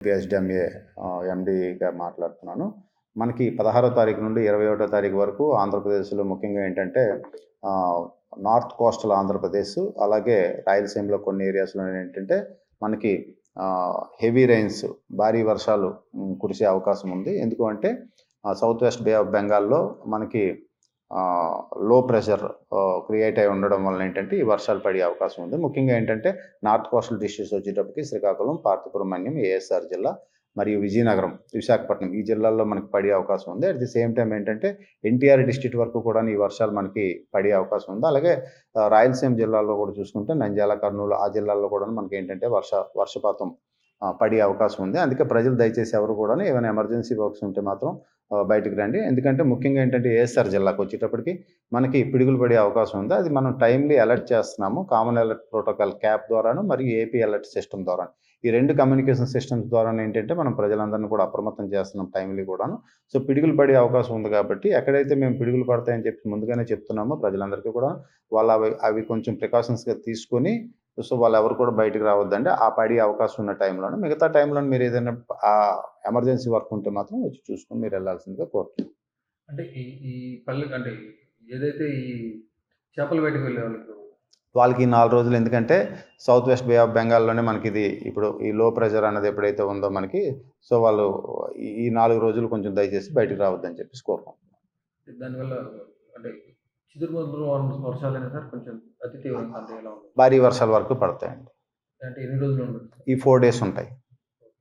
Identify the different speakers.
Speaker 1: పిహెచ్డిఎంఏ ఎండీగా మాట్లాడుతున్నాను. మనకి 16వ తారీఖు నుండి 21వ తారీఖు వరకు ఆంధ్రప్రదేశ్‌లో ముఖ్యంగా ఏంటంటే నార్త్ కోస్టల్ ఆంధ్రప్రదేశ్, అలాగే రాయలసీమలో కొన్ని ఏరియాస్‌లో ఏంటంటే మనకి హెవీ రెయిన్స్, భారీ వర్షాలు కురిసే అవకాశం ఉంది. ఎందుకు అంటే సౌత్ వెస్ట్ బే ఆఫ్ బెంగాల్‌లో మనకి లో ప్రెషర్ క్రియేట్ అయి ఉండడం వలన ఏంటంటే ఈ వర్షాలు పడే అవకాశం ఉంది. ముఖ్యంగా ఏంటంటే నార్త్ కోస్టల్ డిస్ట్రిక్ట్స్ వచ్చేటప్పటికి శ్రీకాకుళం, పార్తీపురం మన్యం, ఏఎస్ఆర్ జిల్లా మరియు విజయనగరం, విశాఖపట్నం ఈ జిల్లాల్లో మనకి పడే అవకాశం ఉంది. అట్ ది సేమ్ టైం ఏంటంటే ఎన్టీఆర్ డిస్ట్రిక్ట్ వరకు కూడా ఈ వర్షాలు మనకి పడే అవకాశం ఉంది. అలాగే రాయలసీమ జిల్లాల్లో కూడా చూసుకుంటే నంద్యాల, కర్నూలు ఆ జిల్లాల్లో కూడా మనకి ఏంటంటే వర్షపాతం పడే అవకాశం ఉంది. అందుకే ప్రజలు దయచేసి ఎవరు కూడా ఏమైనా ఎమర్జెన్సీ వర్క్స్ ఉంటే మాత్రం బయటకు రండి. ఎందుకంటే ముఖ్యంగా ఏంటంటే ఏఎస్ఆర్ జిల్లాకు వచ్చేటప్పటికి మనకి పిడుగులు పడే అవకాశం ఉంది. అది మనం టైమ్లీ అలర్ట్ చేస్తున్నాము. కామన్ అలర్ట్ ప్రోటోకాల్ క్యాప్ ద్వారాను మరియు ఏపీ అలర్ట్ సిస్టమ్ ద్వారా. ఈ 2 కమ్యూనికేషన్ సిస్టమ్స్ ద్వారా ఏంటంటే మనం ప్రజలందరినీ కూడా అప్రమత్తం చేస్తున్నాం టైమ్లీ కూడాను. సో పిడుగులు పడే అవకాశం ఉంది కాబట్టి ఎక్కడైతే మేము పిడుగులు పడతాయని చెప్పి ముందుగానే చెప్తున్నామో ప్రజలందరికీ కూడా వాళ్ళు అవి కొంచెం ప్రికాషన్స్‌గా తీసుకొని, సో వాళ్ళెవరు కూడా బయటికి రావద్దండి. ఆ పడే అవకాశం ఉన్న టైంలోనే. మిగతా టైంలో మీరు ఏదైనా ఎమర్జెన్సీ వర్క్ ఉంటే మాత్రం వచ్చి చూసుకొని మీరు వెళ్ళాల్సిందిగా కోరుతున్నాను.
Speaker 2: అంటే ఈ ఈ పల్లెకి అంటే ఏదైతే ఈ చేపల వేటకి వెళ్ళే
Speaker 1: వాళ్ళకి 4 రోజులు, ఎందుకంటే సౌత్ వెస్ట్ బే ఆఫ్ బెంగాల్‌లోనే మనకిది ఇప్పుడు ఈ లో ప్రెషర్ అన్నది ఎప్పుడైతే ఉందో మనకి, సో వాళ్ళు ఈ 4 రోజులు కొంచెం దయచేసి బయటికి రావద్దని చెప్పేసి కోరుకుంటున్నాను.
Speaker 2: దానివల్ల అంటే చిదురుమదురు వర్షాలైనా సార్ కొంచెం అతి తీవ్రంగా అంటే ఎలా ఉంది?
Speaker 1: భారీ వర్షాల వరకు పడతాయండి.
Speaker 2: అంటే ఎన్ని రోజులు ఉండొచ్చు?
Speaker 1: ఈ 4 డేస్ ఉంటాయి.